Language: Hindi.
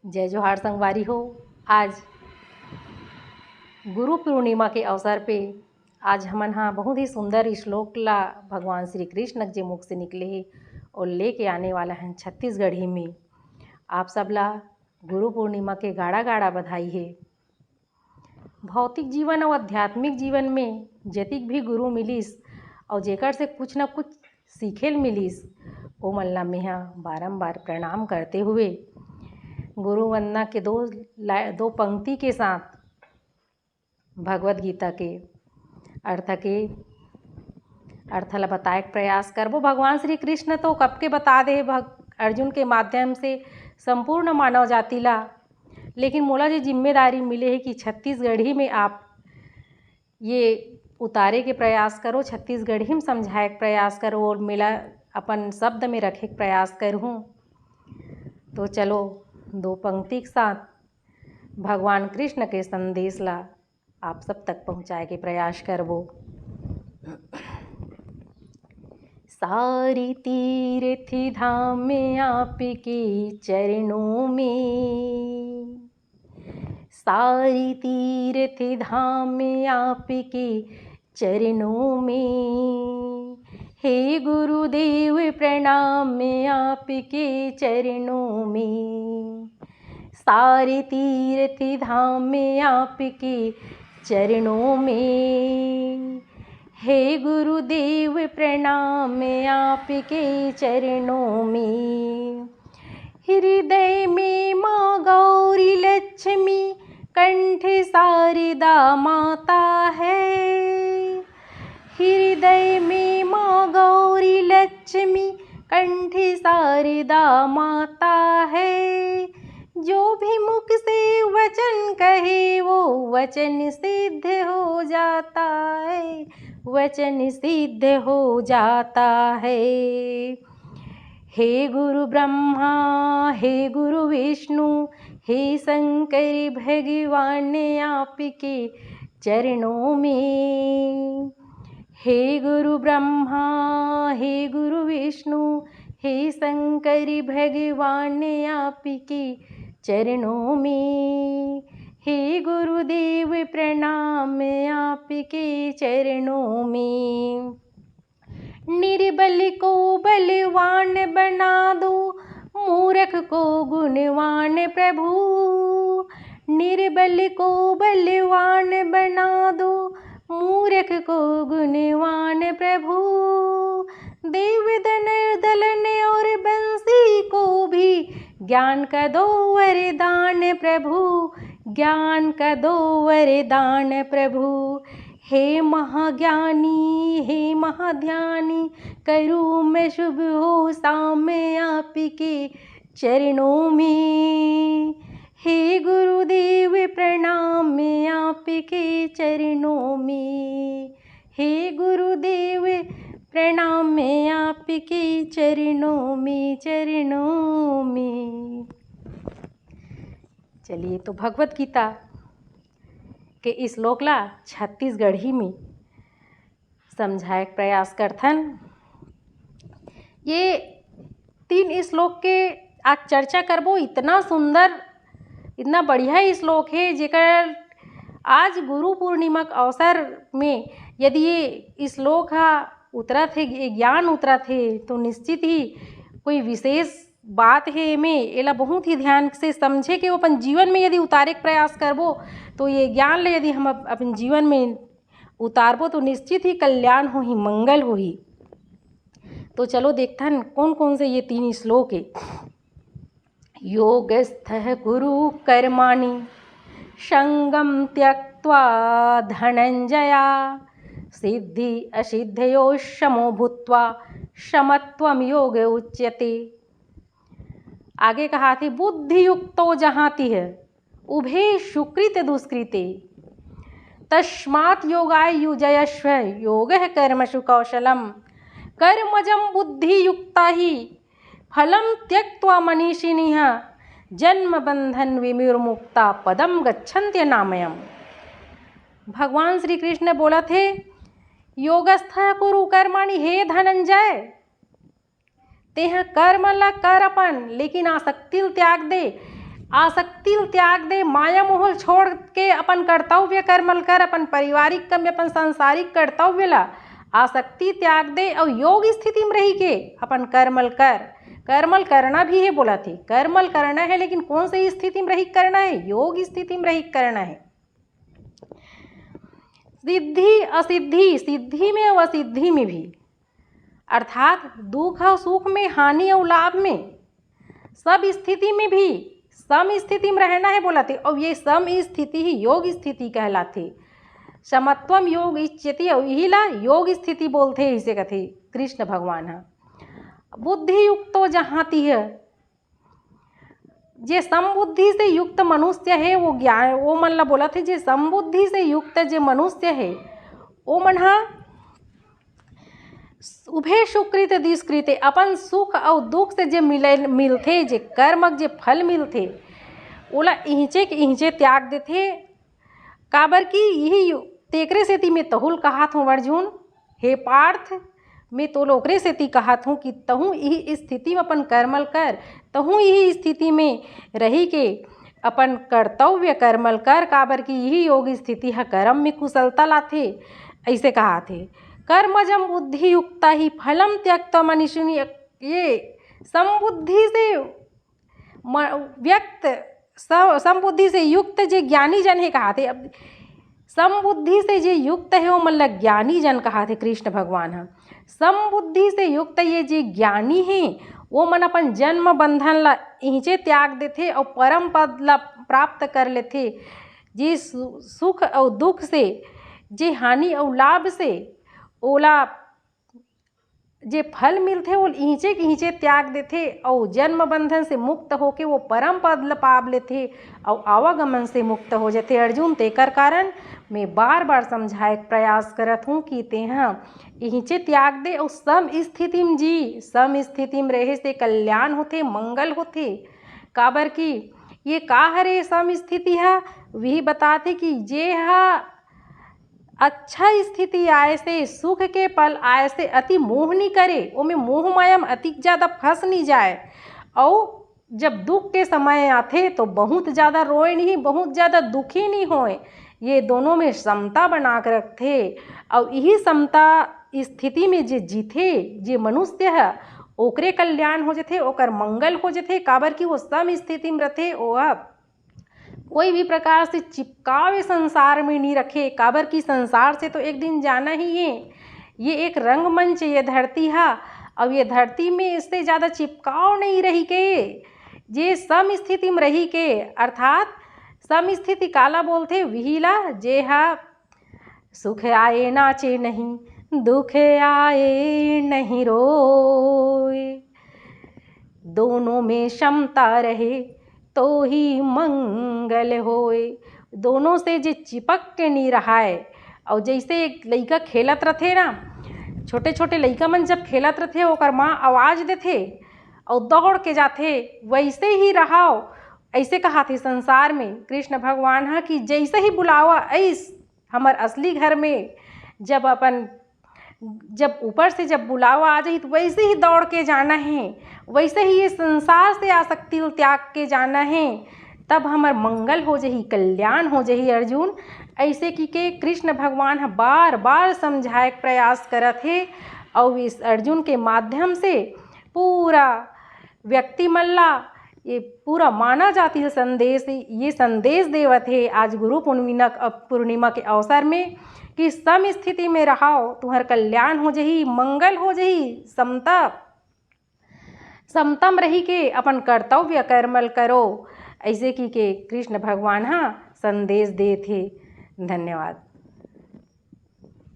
जय जोहार संगवारी हो। आज गुरु पूर्णिमा के अवसर पे आज हमन हाँ बहुत ही सुंदर श्लोक ला भगवान श्री कृष्ण के मुख से निकले हैं और लेके आने वाला है छत्तीसगढ़ी में। आप सब ला गुरु पूर्णिमा के गाड़ा गाड़ा बधाई है। भौतिक जीवन और आध्यात्मिक जीवन में जतिक भी गुरु मिलिस और जेकर से कुछ न कुछ सीखेल मिलिस ओ मन ला मेहा बारंबार प्रणाम करते हुए गुरु वंदना के दो पंक्ति के साथ भगवत गीता के अर्थ ला बताए के प्रयास करबो। भगवान श्री कृष्ण तो कब के बता दे अर्जुन के माध्यम से संपूर्ण मानव जाति ला, लेकिन मोला जो जिम्मेदारी मिले है कि छत्तीसगढ़ी में आप ये उतारे के प्रयास करो, छत्तीसगढ़ी में समझाए के प्रयास करो और मेला अपन शब्द में रखे के प्रयास करूँ। तो चलो दो पंक्ति के साथ भगवान कृष्ण के संदेश ला आप सब तक पहुँचाए के प्रयास करबो। सारी तीर्थ धाम में आपके चरणों में, सारी तीर्थ धाम में आपके चरणों में, हे गुरुदेव प्रणाम में आपके चरणों में, सारे तीर्थ धाम में आपके चरणों में, हे गुरुदेव प्रणाम में आपके चरणों में। हृदय में माँ गौरी लक्ष्मी कंठ शारदा माता है, हृदय में माँ गौरी लक्ष्मी कंठ शारदा माता है। जो भी मुख से वचन कहे वो वचन सिद्ध हो जाता है, वचन सिद्ध हो जाता है। हे गुरु ब्रह्मा हे गुरु विष्णु हे शंकर भगवान आपके चरणों में, हे गुरु ब्रह्मा हे गुरु विष्णु हे शंकर भगवान आपके चरणों में, हे गुरुदेव प्रणाम आपके चरणों में। निर्बल को बलवान बना दो, मूर्ख को गुणवान प्रभु, निर्बल को बलवान बना दो, मूर्ख को गुणवान प्रभु। देव दलन और बंसी को भी ज्ञान का दो वरदान प्रभु, ज्ञान का दो वरदान प्रभु। हे महाज्ञानी हे महाध्यानी करूँ मैं शुभ हो शाम आपके चरणों में, हे गुरुदेव प्रणाम में आपके चरणों में, हे गुरुदेव प्रणाम में आपके चरणों में चरणों में। चलिए तो भगवत गीता के इस श्लोक ला छत्तीसगढ़ी में समझाए प्रयास करथन। ये 3 श्लोक के आज चर्चा करबो। इतना सुंदर इतना बढ़िया श्लोक है जेकर आज गुरु पूर्णिमा के अवसर में यदि ये श्लोक उतरत है, ज्ञान उतरत है, तो निश्चित ही कोई विशेष बात है में एला बहुत ही ध्यान से समझे कि वो अपन जीवन में यदि उतारे के प्रयास करबो तो ये ज्ञान ले यदि हम अपन जीवन में उतारबो तो निश्चित ही कल्याण हो ही, मंगल हो ही। तो चलो देखथन कौन कौन से ये 3 श्लोक है। योगस्थः कुरु कर्माणि संगम त्यक्त्वा धनंजया, सिद्धि असिद्धयो समो भूत्वा समत्वम योग उच्यते। आगे कहा थी बुद्धि युक्तो जहाति है उभे सुकृत दुष्कृते, तस्मात् योगाय युजयस्व योगः कर्मसु कौशलम, कर्मजं बुद्धि युक्ता ही फलम त्यक्त्वा मनीषिणः जन्म बंधन विमुक्ता पदम गच्छन्त्य नामयम। भगवान श्री कृष्ण बोला थे योगस्थ कुरु कर्माणि, हे धनंजय तेह कर्म ला कर अपन, लेकिन आसक्ति त्याग दे। आसक्ति त्याग दे, माया मोह छोड़ के अपन कर्तव्य कर्मल कर, अपन पारिवारिक कम अपन सांसारिक कर्तव्य ला आसक्ति त्याग दे और योग स्थिति में रही के अपन कर्मल कर। कर्मल करना भी है बोला थे, कर्मल करना है, लेकिन कौन सी स्थिति में रही करना है? योग स्थिति में रही करना है। सिद्धि असिद्धि, सिद्धि में और असिद्धि में भी, अर्थात दुख और सुख में, हानि और लाभ में, सब स्थिति में भी सम स्थिति में रहना है बोला थे। और ये सम स्थिति ही योग स्थिति कहलाते। समत्वम योग इच्छति, और यही ला योग स्थिति बोलते, इसे कहते कृष्ण भगवान। है बुद्धि युक्तो जहाती है, जे समबुद्धि से युक्त मनुष्य है वो ज्ञान, वो मन ला बोला थे, जे समबुद्धि से युक्त जे मनुष्य है वो मन हा उभे सुकृत दुष्कृत, अपन सुख और दुख से जे मिलते, जे कर्मक जे फल मिलते ओला इहिंचे के इहिंचे त्याग देते। काबर की यही तेकरे सेती में तहुल कहात हूँ अर्जुन, हे पार्थ, मैं तो लोकरे सेती कहात हूँ कि तहूँ यही स्थिति में अपन कर्मल कर, तहूँ यही स्थिति में रही के अपन कर्तव्य कर्मल कर। काबर की यही योग स्थिति है कर्म में कुशलता लाथे, ऐसे कहा थे। कर्मजम बुद्धि युक्ता ही फलम त्यक्ता मनुष्य, ये समबुद्धि से व्यक्त, समबुद्धि से युक्त जे ज्ञानी जन है कहा थे। अब समबुद्धि से जे युक्त है वो मतलब ज्ञानी जन कहा थे कृष्ण भगवान। है समबुद्धि से युक्त ये जे ज्ञानी हैं वो मन अपन जन्म बंधन ला इहिंचे त्याग देते और परम पद ला प्राप्त कर लेते। जे सुख और दुख से, जे हानि और लाभ से ओला जे फल मिलते वो इहिंचे के इहिंचे त्याग देते और जन्म बंधन से मुक्त होके वो परम पद पाव लेते और आवागमन से मुक्त हो जाते। अर्जुन तेकर कारण मैं बार बार समझाए प्रयास करत हूँ कि तेहा इहिंचे त्याग दे और सम स्थिति में जी, सम स्थिति में रहे से कल्याण होते, मंगल होते। काबर की ये का हरे सम स्थिति है, वही बताते कि जे हा अच्छा स्थिति आए से, सुख के पल आए से अति मोह नहीं करे, वो में मोह माया में अति ज़्यादा फंस नहीं जाए। और जब दुख के समय आते तो बहुत ज़्यादा रोए नहीं, बहुत ज़्यादा दुखी नहीं होए। ये दोनों में समता बना कर रखते और यही समता स्थिति में जे जीते, जे मनुष्य है ओकरे कल्याण हो जाते, ओकर मंगल हो जाते। काबर की वो सम स्थिति में रहते, वो अब कोई भी प्रकार से चिपकावे संसार में नहीं रखे। काबर की संसार से तो एक दिन जाना ही है, ये एक रंगमंच, ये धरती है। अब ये धरती में इससे ज़्यादा चिपकाव नहीं रही के, जे सम स्थिति में रही के, अर्थात सम स्थिति काला बोलते विहिला, जे हा सुख आए नाचे नहीं, दुख आए नहीं रोए, दोनों में क्षमता रहे तो ही मंगल होए। दोनों से जे चिपक के नहीं रहा है। और जैसे एक लइका खेलत रथे ना, छोटे छोटे लइका मन जब खेलत रथे ओकर माँ आवाज़ देथे और दौड़ के जाथे, वैसे ही रहाओ। ऐसे कहा थे संसार में कृष्ण भगवान है कि जैसे ही बुलावा ऐस हमार असली घर में, जब ऊपर से जब बुलावा आ जाए तो वैसे ही दौड़ के जाना है, वैसे ही ये संसार से आसक्ति त्याग के जाना है, तब हमार मंगल हो जाही, कल्याण हो जाही। अर्जुन ऐसे की के कृष्ण भगवान बार बार समझाए प्रयास करत है और इस अर्जुन के माध्यम से पूरा व्यक्ति मल्ला ये पूरा माना जाती है संदेश, ये संदेश देवत है आज गुरु पूर्णिमा के अवसर में कि सम स्थिति में रहाओ, तुम्हार कल्याण हो जाही, मंगल हो जाही, समतम रही के अपन कर्तव्य कर्मल करो। ऐसे की के कृष्ण भगवान हाँ संदेश दे थे। धन्यवाद।